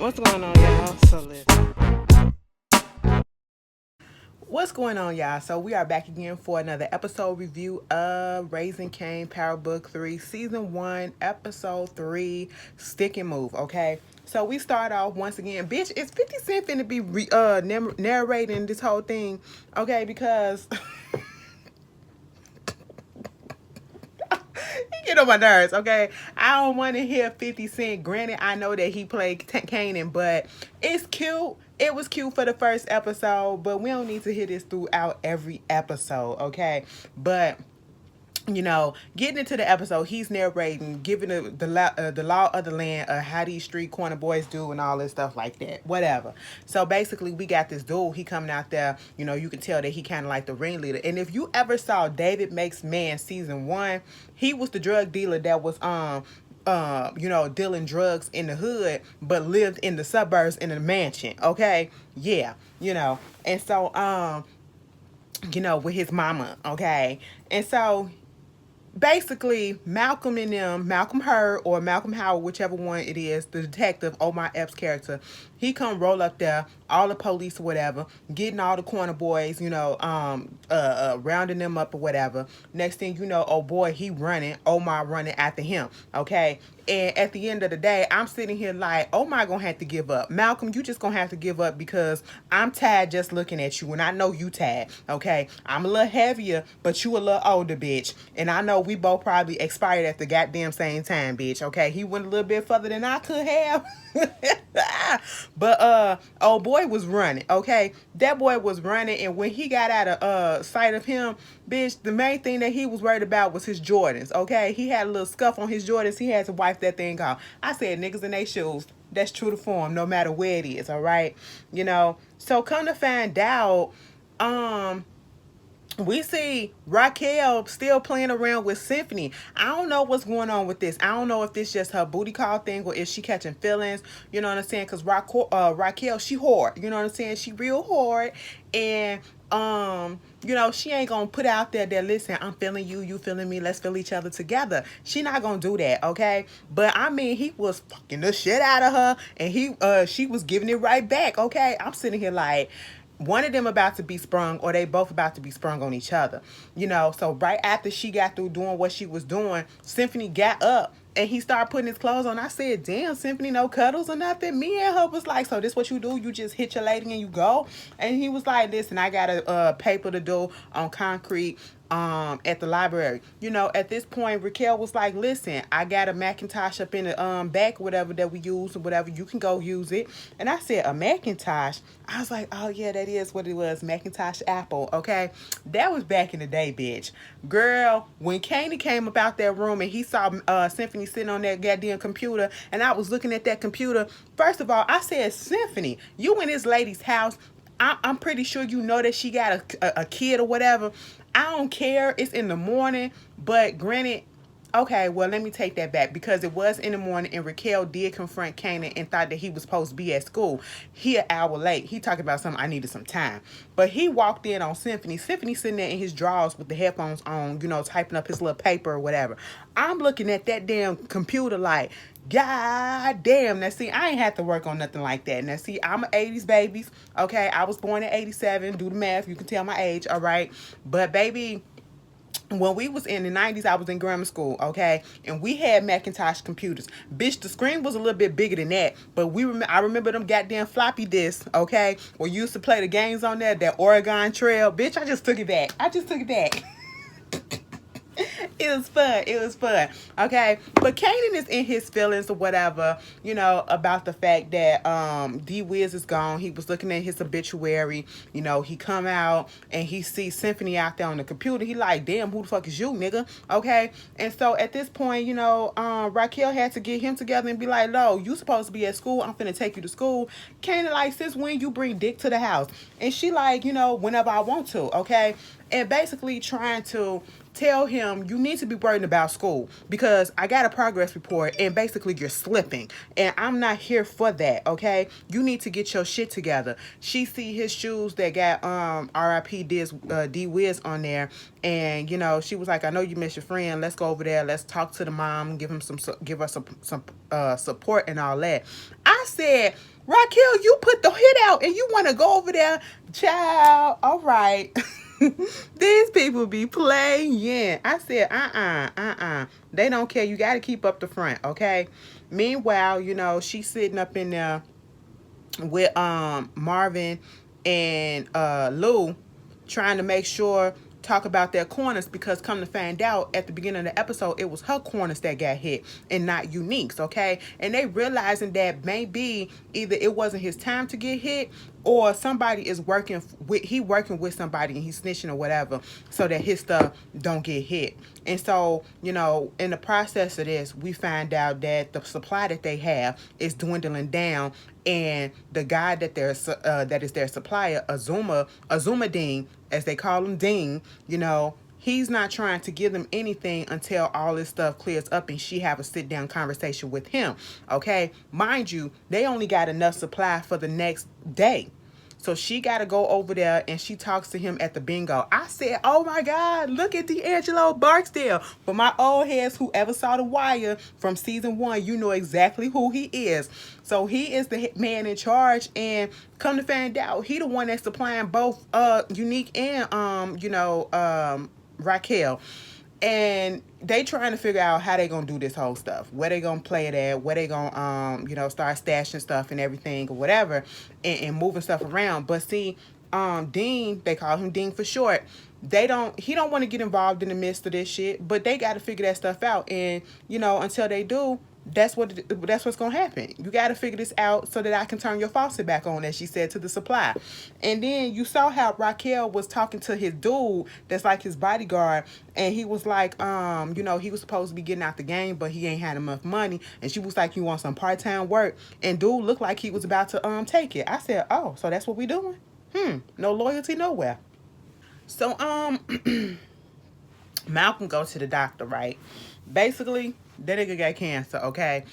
What's going on, y'all? So listen. What's going on, y'all? So we are back again for another episode review of Raising Cain Power Book 3, Season 1, Episode 3, Stick and Move, okay? So we start off once again. Bitch, is 50 Cent finna be narrating this whole thing, okay? Because he get on my nerves, okay? I don't want to hear 50 Cent. Granted, I know that he played Kanan, but it's cute. It was cute for the first episode, but we don't need to hear this throughout every episode, okay? But getting into the episode, he's narrating, giving the law of the land, how these street corner boys do, and all this stuff like that. Whatever. So basically, we got this dude. He coming out there. You can tell that he kind of like the ringleader. And if you ever saw David Makes Man season 1, he was the drug dealer that was dealing drugs in the hood, but lived in the suburbs in a mansion. Okay, yeah, and so with his mama. Okay, and so basically Malcolm Hurd or Malcolm Howard, whichever one it is, the detective, Omar Epps' character, he come roll up there, all the police or whatever, getting all the corner boys, rounding them up or whatever. Next thing you know, oh boy, he running, Omar running after him, okay? And at the end of the day, I'm sitting here like, Omar gonna have to give up. Malcolm, you just gonna have to give up because I'm tired just looking at you, and I know you tired, okay? I'm a little heavier, but you a little older, bitch. And I know we both probably expired at the goddamn same time, bitch, okay? He went a little bit further than I could have. But old boy was running, okay? That boy was running, and when he got out of sight of him, bitch, the main thing that he was worried about was his Jordans, okay? He had a little scuff on his Jordans. He had to wipe that thing off. I said niggas in their shoes. That's true to form, no matter where it is, all right? So come to find out, we see Raquel still playing around with Symphony. I don't know what's going on with this. I don't know if this just her booty call thing or if she catching feelings. You know what I'm saying? Because Raquel, she hard. You know what I'm saying? She real hard. And, she ain't going to put out there that, listen, I'm feeling you, you feeling me, let's feel each other together. She not going to do that, okay? But, I mean, he was fucking the shit out of her. And she was giving it right back, okay? I'm sitting here like, one of them about to be sprung, or they both about to be sprung on each other. So right after she got through doing what she was doing, Symphony got up and he started putting his clothes on. I said, damn, Symphony, no cuddles or nothing. Me and her was like, so this what you do? You just hit your lady and you go? And he was like, listen, I got a paper to do on concrete at the library. At this point, Raquel was like, listen, I got a Macintosh up in the back, whatever that we use or whatever, you can go use it. And I said, a Macintosh? I was like, oh yeah, that is what it was, Macintosh Apple, okay? That was back in the day, bitch. Girl, when Kanan came up out that room and he saw Symphony sitting on that goddamn computer, and I was looking at that computer, first of all, I said, Symphony, you in this lady's house, I'm pretty sure you know that she got a kid or whatever. I don't care. It's in the morning. But granted, okay, well, let me take that back, because it was in the morning and Raquel did confront Kanan and thought that he was supposed to be at school. He an hour late. He talking about something, I needed some time. But he walked in on Symphony. Symphony sitting there in his drawers with the headphones on, typing up his little paper or whatever. I'm looking at that damn computer like, God damn. Now, see, I ain't had to work on nothing like that. Now, see, I'm an 80s babies, okay? I was born in 87. Do the math. You can tell my age, all right? But, baby, when we was in the 90s, I was in grammar school, okay? And we had Macintosh computers. Bitch, the screen was a little bit bigger than that. But I remember them goddamn floppy disks, okay? Where you used to play the games on there, that Oregon Trail. Bitch, I just took it back. It was fun. It was fun. Okay. But Kanan is in his feelings or whatever, about the fact that D Wiz is gone. He was looking at his obituary. He come out and he sees Symphony out there on the computer. He like, damn, who the fuck is you, nigga? Okay. And so at this point, Raquel had to get him together and be like, no, you supposed to be at school. I'm finna take you to school. Kanan like, since when you bring dick to the house? And she like, whenever I want to, okay? And basically trying to tell him you need to be worried about school because I got a progress report and basically you're slipping and I'm not here for that. Okay, you need to get your shit together. She see his shoes that got RIP D Wiz on there, and she was like, I know you miss your friend, let's go over there, let's talk to the mom, give her some support and all that. I said, Raquel, you put the hit out and you want to go over there, child. All right. These people be playing. I said, they don't care. You got to keep up the front, okay? Meanwhile, she's sitting up in there with Marvin and Lou, trying to make sure, talk about their corners, because come to find out at the beginning of the episode it was her corners that got hit and not Unique's, okay? And they realizing that maybe either it wasn't his time to get hit or somebody is working with somebody and he's snitching or whatever so that his stuff don't get hit. And so, in the process of this, we find out that the supply that they have is dwindling down, and the guy that is their supplier, Azuma Dean, as they call him, Dean, he's not trying to give them anything until all this stuff clears up and she have a sit down conversation with him. Okay, mind you, they only got enough supply for the next day. So she got to go over there and she talks to him at the bingo. I said, oh my God, look at D'Angelo Barksdale. For my old heads, whoever saw The Wire from season 1, you know exactly who he is. So he is the man in charge, and come to find out, he the one that's supplying both Unique and Raquel. And they trying to figure out how they gonna do this whole stuff, where they gonna play it at, where they gonna start stashing stuff and everything or whatever, and moving stuff around. But see, Dean, they call him Dean for short, he don't want to get involved in the midst of this shit, but they got to figure that stuff out. And until they do, that's what's gonna happen. You got to figure this out so that I can turn your faucet back on, as she said to the supply. And then you saw how Raquel was talking to his dude that's like his bodyguard, and he was like, he was supposed to be getting out the game, but he ain't had enough money. And she was like, you want some part-time work? And dude looked like he was about to take it. I said, oh, so that's what we doing? No loyalty nowhere. So Malcolm goes to the doctor, right? Basically, that nigga got cancer, okay?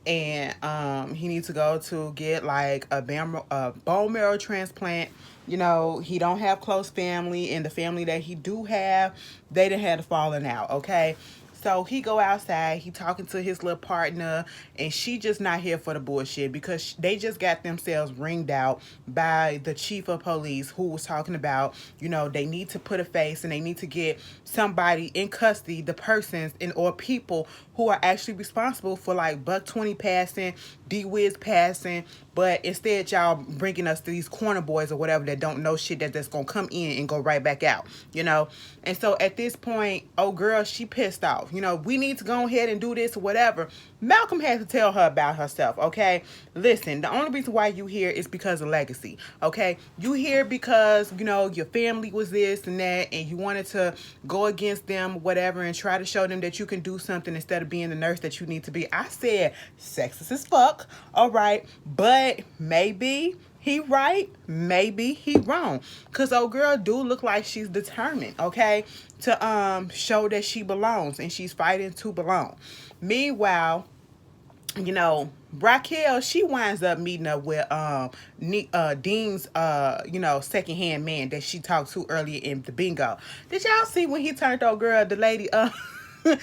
And he needs to go to get like a bone marrow transplant. He don't have close family, and the family that he do have, they done had a falling out, okay? So he go outside, he talking to his little partner, and she just not here for the bullshit, because they just got themselves ringed out by the chief of police, who was talking about, they need to put a face and they need to get somebody in custody, the persons or people who are actually responsible for like Buck 20 passing, D-Wiz passing, but instead y'all bringing us these corner boys or whatever that don't know shit, that's gonna come in and go right back out, And so at this point, oh girl, she pissed off. We need to go ahead and do this or whatever. Malcolm had to tell her about herself, okay? Listen, the only reason why you here is because of legacy, okay? You here because, your family was this and that, and you wanted to go against them, whatever, and try to show them that you can do something instead of being the nurse that you need to be. I said, sexist as fuck, all right, but maybe he right, maybe he wrong. Cause old girl do look like she's determined, okay, to show that she belongs and she's fighting to belong. Meanwhile, Raquel, she winds up meeting up with Dean's secondhand man that she talked to earlier in the bingo. Did y'all see when he turned old girl, the lady why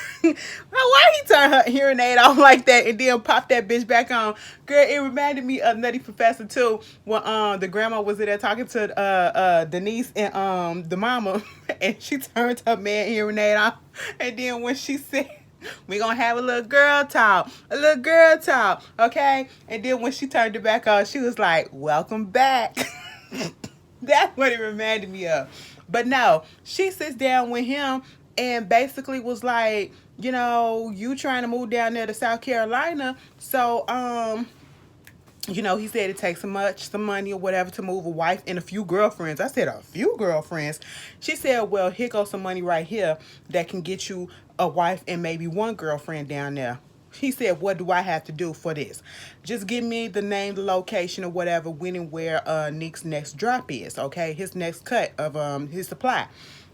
he turned her hearing aid off like that and then pop that bitch back on? Girl, it reminded me of Nutty Professor too, when the grandma was in there talking to Denise and the mama, and she turned her man hearing aid off, and then when she said, we gonna have a little girl talk, okay? And then when she turned it back on, she was like, welcome back. That's what it reminded me of. But no, she sits down with him and basically was like, you trying to move down there to South Carolina, so he said it takes some money or whatever to move a wife and a few girlfriends. I said, a few girlfriends? She said, well, here goes some money right here that can get you a wife and maybe one girlfriend down there. He said, what do I have to do for this? Just give me the name, the location, or whatever, when and where Nick's next drop is, okay? His next cut of his supply.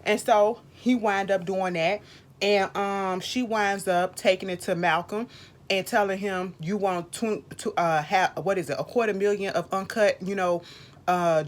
And so he wind up doing that. And she winds up taking it to Malcolm and telling him, you want to have, what is it, a 250,000 of uncut,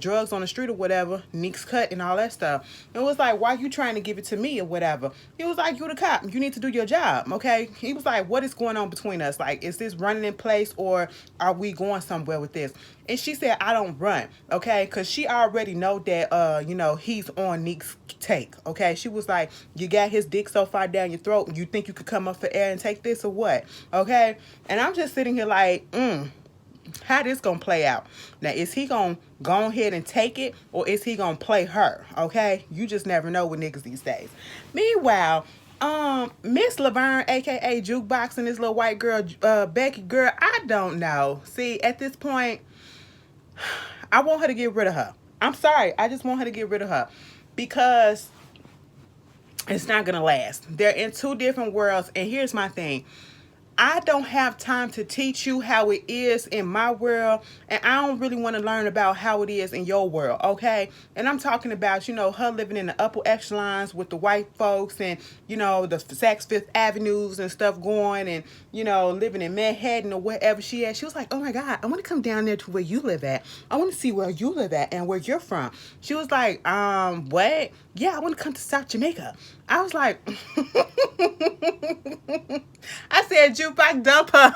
drugs on the street or whatever, Nick's cut and all that stuff. It was like, why you trying to give it to me or whatever? He was like, you the cop, you need to do your job, okay? He was like, what is going on between us? Like, is this running in place or are we going somewhere with this? And she said, I don't run, okay? Because she already know that, he's on Nick's take, okay? She was like, you got his dick so far down your throat, you think you could come up for air and take this or what, okay? And I'm just sitting here like, how this gonna play out? Now, is he gonna go ahead and take it, or is he gonna play her? Okay, you just never know with niggas these days. Meanwhile, Miss Laverne, aka Jukebox, and this little white girl, Becky girl, I don't know. See, at this point, I want her to get rid of her. I'm sorry, I just want her to get rid of her because it's not gonna last. They're in two different worlds, and here's my thing. I don't have time to teach you how it is in my world, and I don't really want to learn about how it is in your world, okay? And I'm talking about, her living in the upper echelons with the white folks and, the Saks Fifth Avenues and stuff going and, living in Manhattan or wherever she is. She was like, oh my God, I want to come down there to where you live at. I want to see where you live at and where you're from. She was like, what? Yeah, I want to come to South Jamaica. I was like, I said, Jukebox, dump her.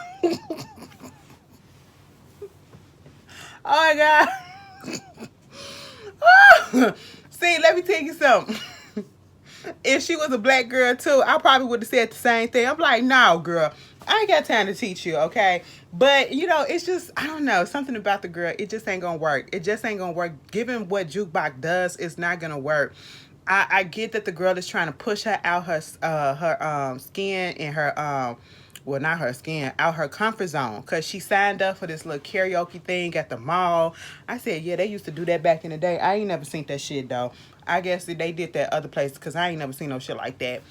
Oh my God. See, let me tell you something. If she was a black girl too, I probably would have said the same thing. I'm like, no, girl, I ain't got time to teach you, okay? But, it's just, I don't know, something about the girl, it just ain't gonna work. It just ain't gonna work. Given what Jukebox does, it's not gonna work. I get that the girl is trying to push her out her skin and her well, not her skin, out her comfort zone, because she signed up for this little karaoke thing at the mall. I said, yeah, they used to do that back in the day. I ain't never seen that shit though. I guess they did that other places because I ain't never seen no shit like that.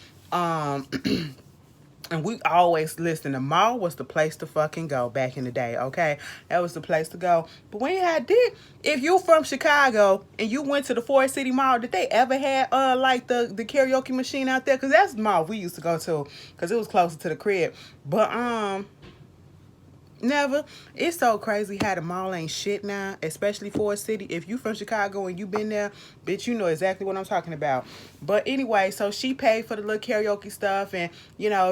And we always listen. The mall was the place to fucking go back in the day, okay? That was the place to go. But when I did, if you from Chicago and you went to the Forest City Mall, did they ever had like the karaoke machine out there? Because that's the mall we used to go to because it was closer to the crib. But never. It's so crazy how the mall ain't shit now, especially Forest City. If you from Chicago and you been there, bitch, you know exactly what I'm talking about. But anyway, so she paid for the little karaoke stuff, and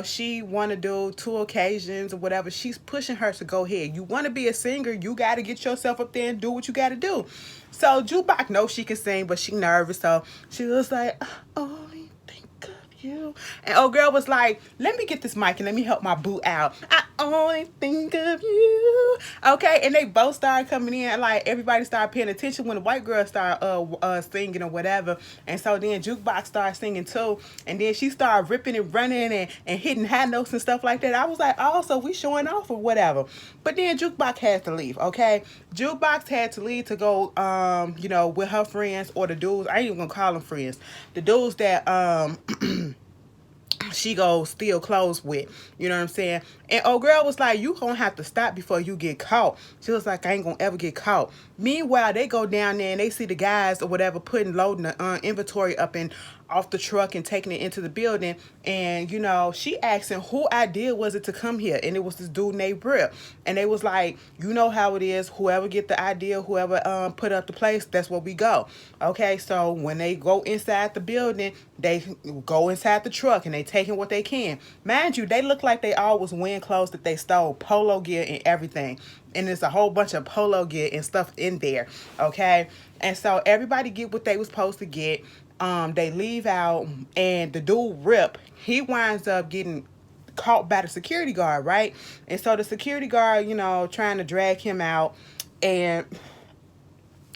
she want to do 2 occasions or whatever. She's pushing her to go ahead. You want to be a singer, you got to get yourself up there and do what you got to do. So Jukebox knows she can sing, but she nervous, so she was like, only think of you. And old girl was like, let me get this mic and let me help my boo out. I only think of you. Okay, and they both started coming in, like everybody started paying attention when the white girl started singing or whatever. And so then Jukebox started singing too, and then she started ripping and running and hitting high notes and stuff like that. I was like, oh, so we showing off or whatever. But then Jukebox had to leave, okay? Jukebox had to leave to go with her friends, or the dudes, I ain't even gonna call them friends, the dudes that she go steal clothes with, you know what I'm saying? And old girl was like, you gonna have to stop before you get caught. She was like, I ain't gonna ever get caught. Meanwhile, they go down there and they see the guys or whatever loading the inventory up and off the truck and taking it into the building. And she asking who idea was it to come here, and it was this dude named Brip. And they was like, you know how it is, whoever get the idea, whoever put up the place, that's where we go. Okay, so when they go inside the building, they go inside the truck and they taking what they can. Mind you, they look like they always wearing clothes that they stole, polo gear and everything. And there's a whole bunch of polo gear and stuff in there, okay? And so everybody get what they was supposed to get. They leave out, and the dude Rip, he winds up getting caught by the security guard, right? And so the security guard, trying to drag him out, and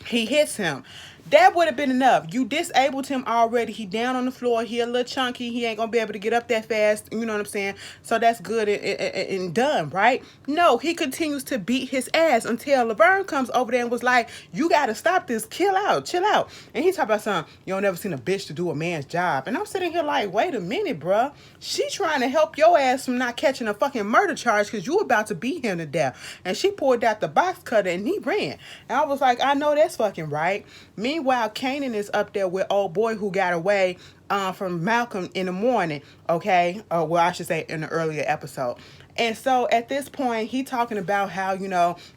he hits him. That would have been enough. You disabled him already. He down on the floor. He a little chunky. He ain't going to be able to get up that fast. You know what I'm saying? So that's good and done, right? No, he continues to beat his ass until Laverne comes over there and was like, you got to stop this. Chill out. And he talk about something, you don't never seen a bitch to do a man's job. And I'm sitting here like, wait a minute, bruh. She trying to help your ass from not catching a fucking murder charge because you about to beat him to death. And she pulled out the box cutter and he ran. And I was like, I know that's fucking right. Meanwhile, Kanan is up there with old boy who got away from Malcolm in the morning, okay? Well, I should say in the earlier episode. And so at this point, he talking about how,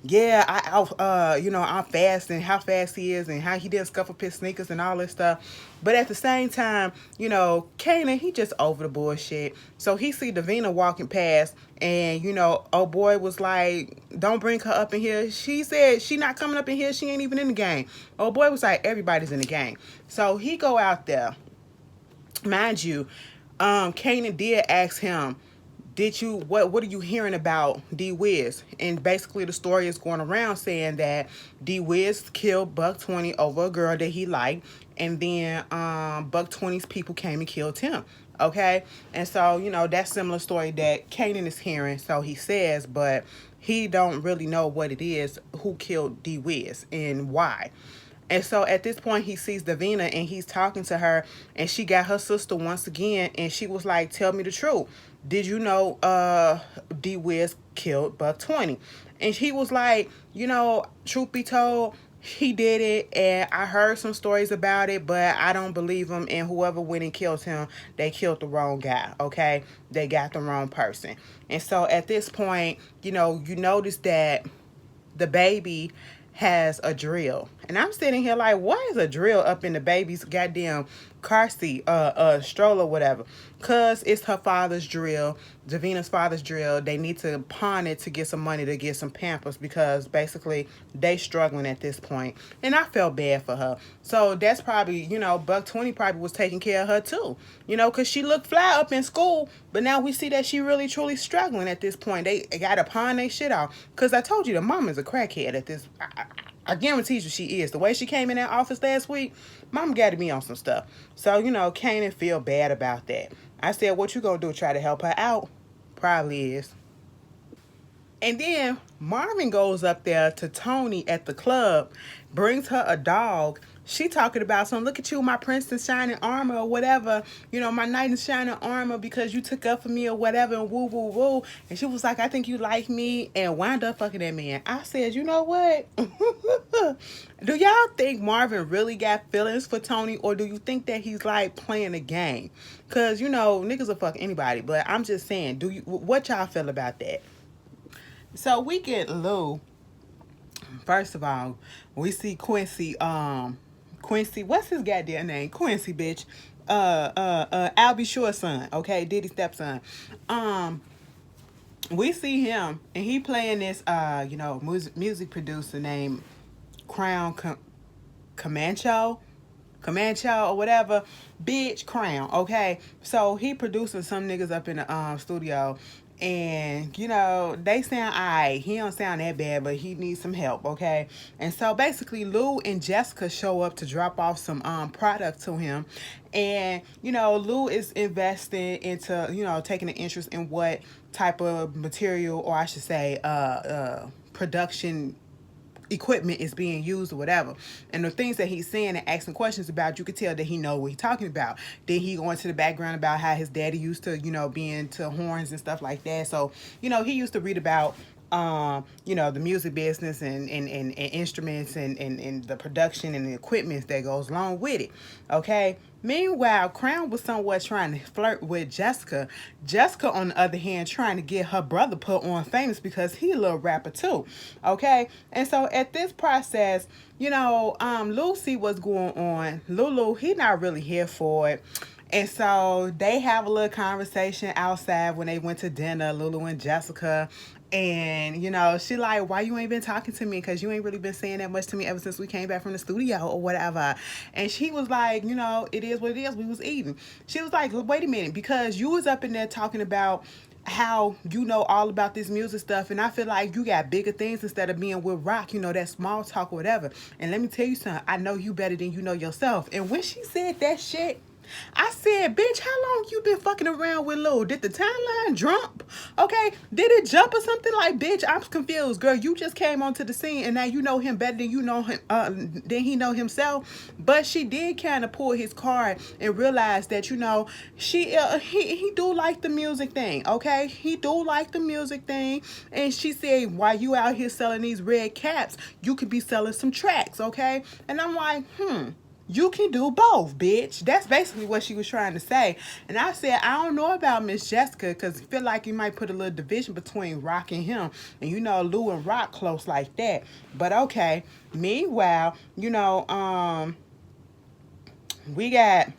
yeah, I'm fast and how fast he is and how he didn't scuff up his sneakers and all this stuff. But at the same time, Kanan, he just over the bullshit. So he see Davina walking past and, old boy was like, don't bring her up in here. She said she not coming up in here. She ain't even in the game. Old boy was like, everybody's in the game. So he go out there. Mind you, Kanan did ask him, what are you hearing about D Wiz? And basically the story is going around saying that D Wiz killed Buck 20 over a girl that he liked, and then Buck 20's people came and killed him. Okay? And so, that's similar story that Kanan is hearing, so he says, but he don't really know what it is, who killed D Wiz and why. And so at this point, he sees Davina and he's talking to her, and she got her sister once again, and she was like, tell me the truth. Did you know D Wiz killed Buck 20? And he was like, truth be told, he did it, and I heard some stories about it, but I don't believe him, and whoever went and killed him, they killed the wrong guy, okay? They got the wrong person. And so at this point, you notice that the baby has a drill. And I'm sitting here like, what is a drill up in the baby's goddamn car seat, stroller, whatever? Because it's her father's drill, Davina's father's drill. They need to pawn it to get some money to get some Pampers, because basically they struggling at this point. And I felt bad for her. So that's probably, Buck 20 probably was taking care of her too. Because she looked fly up in school, but now we see that she really truly struggling at this point. They got to pawn their shit off. Because I told you the mama's a crackhead at this. I guarantee you she is. The way she came in that office last week, mom got to be on some stuff. So, Kanan feel bad about that. I said, what you gonna do, try to help her out? Probably is. And then Marvin goes up there to Toni at the club, brings her a dog. She talking about some, look at you, my prince in shining armor or whatever. My knight in shining armor because you took up for me or whatever, and woo, woo, woo. And she was like, I think you like me, and wound up fucking that man. I said, you know what? Do y'all think Marvin really got feelings for Toni, or do you think that he's like playing a game? Because, niggas will fuck anybody. But I'm just saying, what y'all feel about that? So we get Lou. First of all, we see Quincy, what's his goddamn name? Quincy, bitch. Albie Shore son, okay? Diddy's stepson. We see him, and he playing this, music producer named Crown Comancho or whatever, bitch, Crown, okay? So he producing some niggas up in the studio, and they sound alright. He don't sound that bad, but he needs some help, okay? And so basically Lou and Jessica show up to drop off some product to him, and Lou is investing into taking an interest in what type of material, or I should say production equipment is being used or whatever. And the things that he's saying and asking questions about, you could tell that he know what he's talking about. Then he go into the background about how his daddy used to, be into horns and stuff like that. So, he used to read about the music business and instruments and the production and the equipment that goes along with it. Okay. Meanwhile, Crown was somewhat trying to flirt with Jessica. Jessica, on the other hand, trying to get her brother put on famous because he a little rapper too. Okay. And so at this process, Lou see what's going on. Lulu, he not really here for it. And so they have a little conversation outside when they went to dinner, Lulu and Jessica. And, she like, why you ain't been talking to me? Because you ain't really been saying that much to me ever since we came back from the studio or whatever. And she was like, it is what it is. We was eating. She was like, wait a minute, because you was up in there talking about how you know all about this music stuff, and I feel like you got bigger things instead of being with Rock, that small talk or whatever. And let me tell you something, I know you better than you know yourself. And when she said that shit, I said, bitch, how long you been fucking around with Lou? Did the timeline jump? Okay, did it jump or something? Like, bitch, I'm confused, girl. You just came onto the scene and now you know him better than you know him, than he know himself. But she did kind of pull his card and realize that, you know, he do like the music thing. Okay, he do like the music thing. And she said, while you out here selling these red caps, you could be selling some tracks. Okay, and I'm like, you can do both, bitch. That's basically what she was trying to say. And I said, I don't know about Miss Jessica because I feel like you might put a little division between Rock and him. And you know, Lou and Rock close like that. But okay. Meanwhile, you know, we got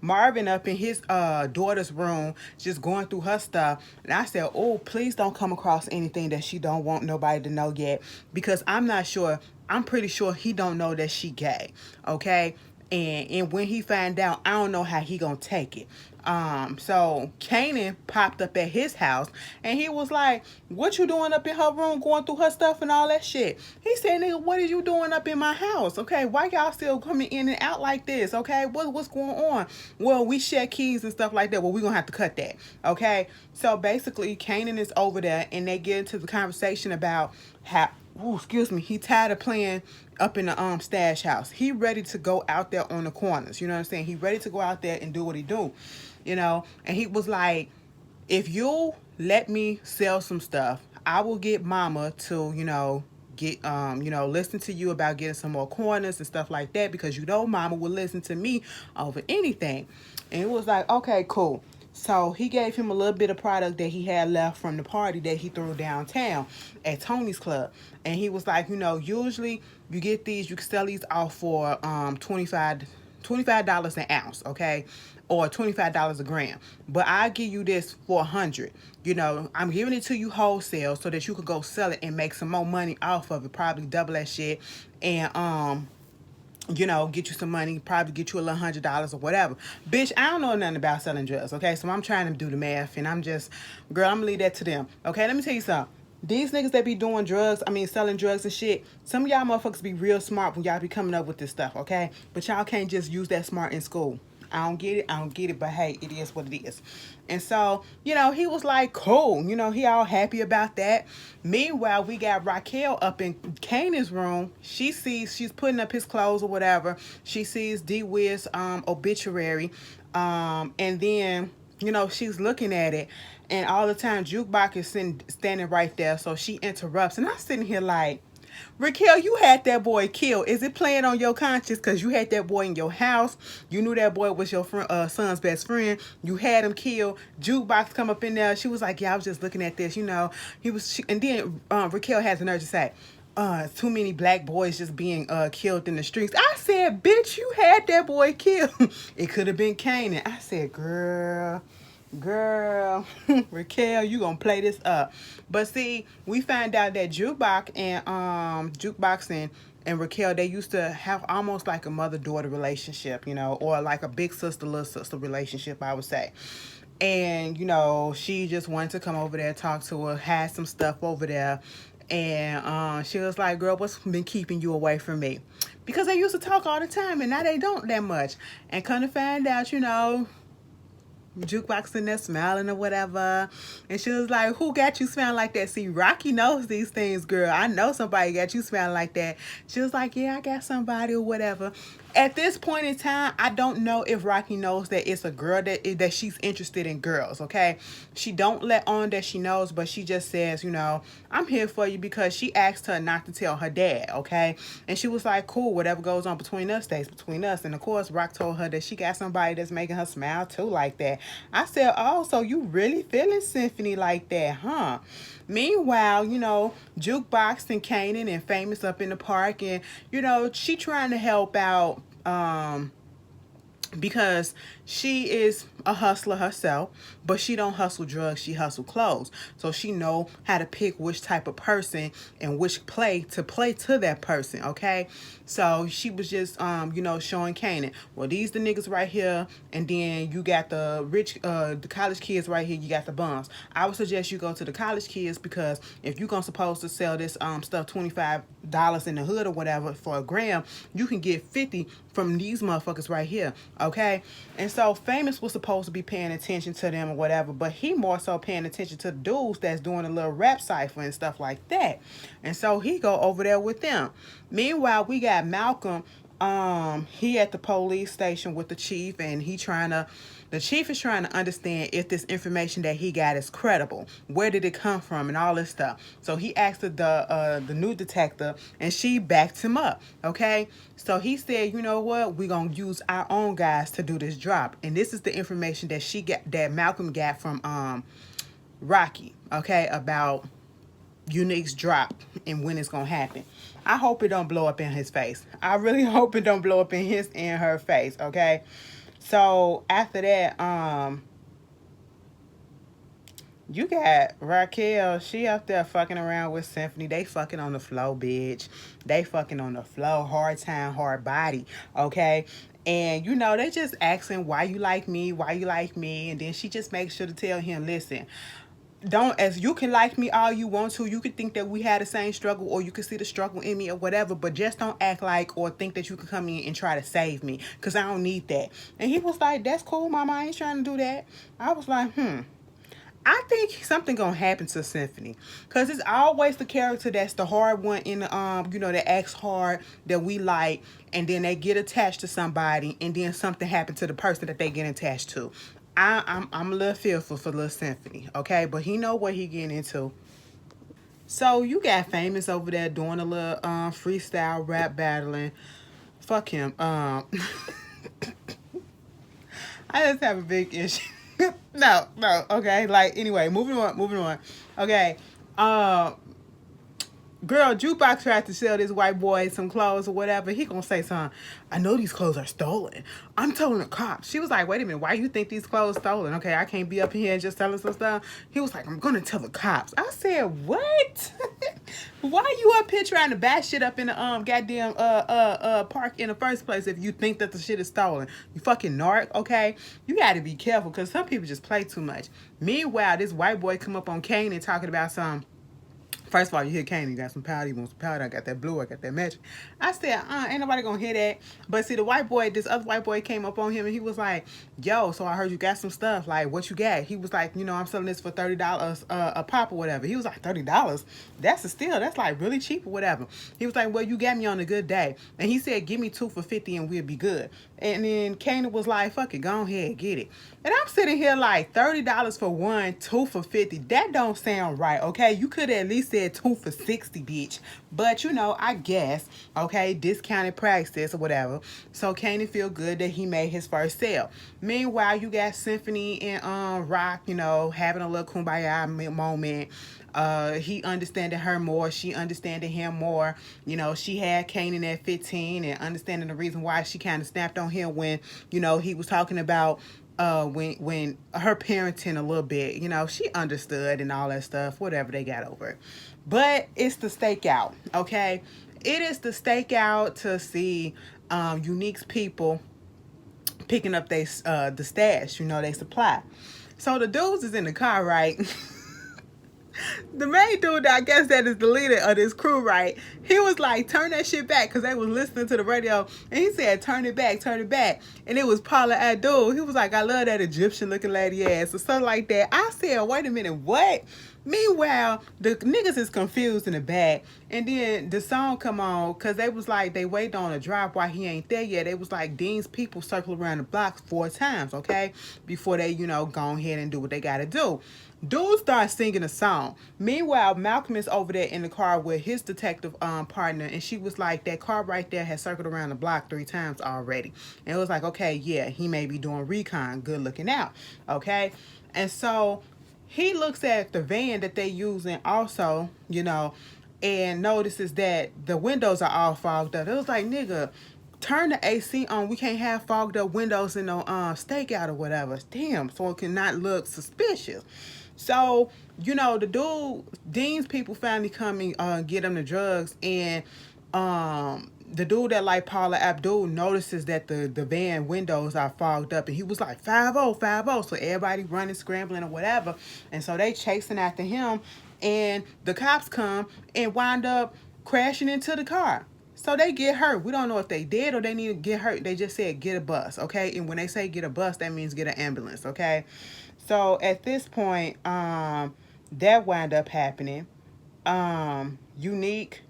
Marvin up in his daughter's room just going through her stuff. And I said, oh, please don't come across anything that she don't want nobody to know yet, because I'm not sure. I'm pretty sure he don't know that she gay. Okay, and when he find out, I don't know how he gonna take it. So Kanan popped up at his house and he was like, what you doing up in her room going through her stuff and all that shit? He said, nigga, what are you doing up in my house? Okay, why y'all still coming in and out like this? Okay, what's going on? Well, we share keys and stuff like that. Well, we gonna have to cut that. Okay, so basically Kanan is over there and they get into the conversation about how, ooh, excuse me, he tired of playing up in the stash house. He ready to go out there on the corners. You know what I'm saying? He ready to go out there and do what he do. You know, and he was like, if you let me sell some stuff, I will get mama to, you know, get you know, listen to you about getting some more corners and stuff like that, because you know mama will listen to me over anything. And it was like, okay, cool. So he gave him a little bit of product that he had left from the party that he threw downtown at Tony's club. And he was like, you know, usually you get these, you can sell these off for $25 an ounce, okay? Or $25 a gram. But I give you this for $100. You know, I'm giving it to you wholesale so that you could go sell it and make some more money off of it, probably double that shit. And you know, get you some money, probably get you a little $100 or whatever. Bitch, I don't know nothing about selling drugs, okay? So I'm trying to do the math, and I'm just, girl, I'm gonna leave that to them. Okay, let me tell you something. These niggas that be doing drugs, I mean selling drugs and shit, some of y'all motherfuckers be real smart when y'all be coming up with this stuff, okay? But y'all can't just use that smart in school. I don't get it, but hey, it is what it is. And so, you know, he was like, cool. You know, he all happy about that. Meanwhile, we got Raquel up in Kanan's room. She sees, she's putting up his clothes or whatever. She sees D-Wiz obituary. And then, you know, she's looking at it. And all the time, Jukebox is standing right there. So she interrupts. And I'm sitting here like, Raquel, you had that boy killed. Is it playing on your conscience? Because you had that boy in your house. You knew that boy was your son's best friend. You had him killed. Jukebox come up in there. She was like, yeah, I was just looking at this. You know, and then Raquel has the nerve to say, too many black boys just being killed in the streets. I said, bitch, you had that boy killed. It could have been Kanan. I said, girl, Raquel, you gonna play this up. But see, we found out that Jukebox and Raquel, they used to have almost like a mother-daughter relationship, you know, or like a big sister, little sister relationship, I would say. And, you know, she just wanted to come over there, talk to her, had some stuff over there. And she was like, girl, what's been keeping you away from me? Because they used to talk all the time, and now they don't that much. And kind of find out, you know, Jukebox in there smiling or whatever. And she was like, who got you smelling like that? See, Rocky knows these things, girl. I know somebody got you smelling like that. She was like, yeah, I got somebody or whatever. At this point in time, I don't know if Rocky knows that it's a girl that she's interested in girls, okay? She don't let on that she knows, but she just says, you know, I'm here for you, because she asked her not to tell her dad, okay? And she was like, cool, whatever goes on between us stays between us. And of course, Rock told her that she got somebody that's making her smile too like that. I said, oh, so you really feeling Symphony like that, huh? Meanwhile, you know, Jukebox and Kanan and Famous up in the park, and, you know, she trying to help out because she is a hustler herself, but she don't hustle drugs, she hustle clothes. So she know how to pick which type of person and which play to that person, okay? So she was just showing Kanan, well, these the niggas right here, and then you got the rich the college kids right here, you got the bums. I would suggest you go to the college kids, because if you're gonna supposed to sell this stuff $25 in the hood or whatever for a gram, you can get 50 from these motherfuckers right here, okay? And so Famous was supposed to be paying attention to them or whatever, but he more so paying attention to the dudes that's doing a little rap cipher and stuff like that. And so he go over there with them. Meanwhile, we got Malcolm. He at the police station with the chief, and the chief is trying to understand if this information that he got is credible. Where did it come from and all this stuff. So he asked the new detective, and she backed him up. Okay, so he said, you know what, we're gonna use our own guys to do this drop, and this is the information that Malcolm got from Rocky. Okay, about Unique's drop and when it's gonna happen. I hope it don't blow up in his face. I really hope it don't blow up in his and her face, okay? So after that, you got Raquel. She up there fucking around with Symphony. They fucking on the floor, bitch. They fucking on the floor. Hard time, hard body, okay? And they just asking, why you like me, why you like me. And then she just makes sure to tell him, listen, don't, as you can like me all you want to, you could think that we had the same struggle, or you could see the struggle in me or whatever, but just don't act like or think that you can come in and try to save me, because I don't need that. And he was like, that's cool, mama, I ain't trying to do that. I was like, I think something gonna happen to Symphony, because it's always the character that's the hard one in the that acts hard, that we like, and then they get attached to somebody, and then something happens to the person that they get attached to. I'm a little fearful for little Symphony, okay? But he know what he getting into. So you got Famous over there doing a little freestyle rap battling. Fuck him. I just have a big issue. No, okay. Like, anyway, moving on. Okay. Girl, Jukebox tried to sell this white boy some clothes or whatever. He gonna say something, I know these clothes are stolen. I'm telling the cops. She was like, wait a minute, why you think these clothes stolen? Okay, I can't be up here and just telling some stuff. He was like, I'm gonna tell the cops. I said, what? Why you up here trying to bash shit up in the goddamn park in the first place if you think that the shit is stolen? You fucking narc, okay? You gotta be careful, because some people just play too much. Meanwhile, this white boy come up on Kanan talking about some. First of all, you hear Kanan, you got some powder, you want some powder, I got that blue, I got that match. I said, ain't nobody gonna hear that. But see, this other white boy came up on him, and he was like, yo, so I heard you got some stuff, like, what you got? He was like, I'm selling this for $30 a pop or whatever. He was like, $30? That's a steal, that's like really cheap or whatever. He was like, well, you got me on a good day. And he said, give me 2 for $50 and we'll be good. And then Kanan was like, fuck it, go ahead, get it. And I'm sitting here like, $30 for 1, 2 for $50. That don't sound right, okay? You could at least said 2 for $60, bitch. But I guess, okay, discounted prices or whatever. So Kanan feel good that he made his first sale. Meanwhile, you got Symphony and Rock, having a little kumbaya moment. He understanding her more, she understanding him more. She had Kanan at 15, and understanding the reason why she kind of snapped on him when he was talking about when her parenting a little bit. She understood and all that stuff, whatever, they got over it. But it's the stakeout, okay? It is the stakeout to see Unique's people picking up the stash, they supply. So the dudes is in the car, right? The main dude, I guess that is the leader of this crew, right? He was like, turn that shit back, because they was listening to the radio, and he said, turn it back. And it was Paula Abdul. He was like, I love that Egyptian looking lady ass, or something like that. I said, wait a minute, what? Meanwhile, the niggas is confused in the back, and then the song come on, because they was like, they waited on a drop while he ain't there yet. They was like, Dean's people circle around the block 4 times, okay, before they, go ahead and do what they gotta do. Dude starts singing a song. Meanwhile, Malcolm is over there in the car with his detective partner, and she was like, that car right there has circled around the block 3 times already. And it was like, okay, yeah, he may be doing recon, good looking out, okay? And so he looks at the van that they using also, and notices that the windows are all fogged up. It was like, nigga, turn the AC on. We can't have fogged up windows in no stakeout or whatever. Damn, so it cannot look suspicious. So, you know, the dude, Dean's people finally come and get him the drugs, and the dude that like Paula Abdul notices that the van windows are fogged up, and he was like 50, 50. So everybody running, scrambling or whatever, and so they chasing after him, and the cops come and wind up crashing into the car. So they get hurt. We don't know if they did or they need to get hurt. They just said get a bus, okay? And when they say get a bus, that means get an ambulance, okay? So at this point, that wound up happening. Unique,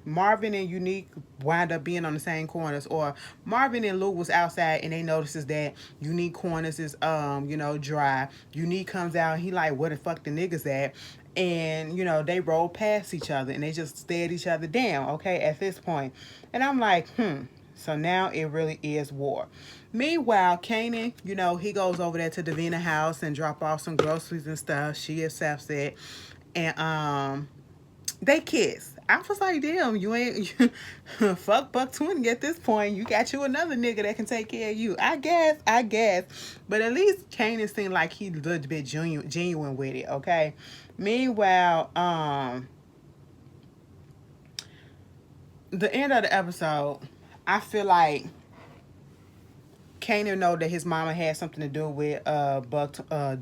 Marvin and Unique wind up being on the same corners, or Marvin and Lou was outside and they notices that Unique corners is you know, dry. Unique comes out and he like, where the fuck the niggas at? And you know, they roll past each other and they just stared each other down, okay, at this point. And I'm like, so now it really is war. Meanwhile, Kanan, you know, he goes over there to Davina house and drop off some groceries and stuff. She accepts it. And they kiss. I was like, damn, you ain't fuck Buck 20 at this point. You got you another nigga that can take care of you. I guess. But at least Kanan seemed like he a little bit genuine with it, okay? Meanwhile, the end of the episode, I feel like Kanan know that his mama had something to do with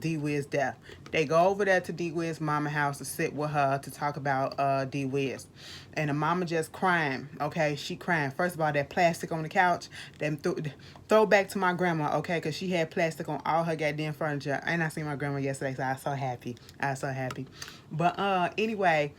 D-Wiz's death. They go over there to D-Wiz's mama house to sit with her to talk about D-Wiz. And the mama just crying, okay? She crying. First of all, that plastic on the couch, then throw back to my grandma, okay? Because she had plastic on all her goddamn furniture. And I seen my grandma yesterday, so I was so happy. But anyway,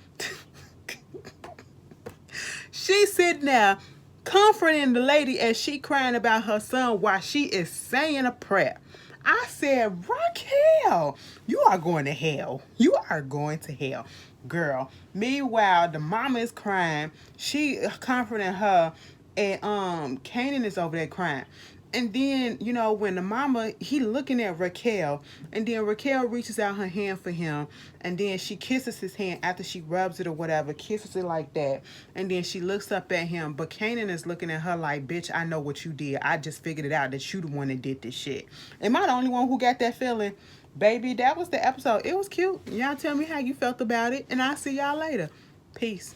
she's sitting there comforting the lady as she crying about her son while she is saying a prayer. I said, Raquel, you are going to hell. You are going to hell, girl. Meanwhile, the mama is crying. She comforting her, and Kanan is over there crying. And then, you know, when the mama, he looking at Raquel, and then Raquel reaches out her hand for him, and then she kisses his hand after she rubs it or whatever, kisses it like that, and then she looks up at him, but Kanan is looking at her like, bitch, I know what you did. I just figured it out that you the one that did this shit. Am I the only one who got that feeling? Baby, that was the episode. It was cute. Y'all tell me how you felt about it, and I'll see y'all later. Peace.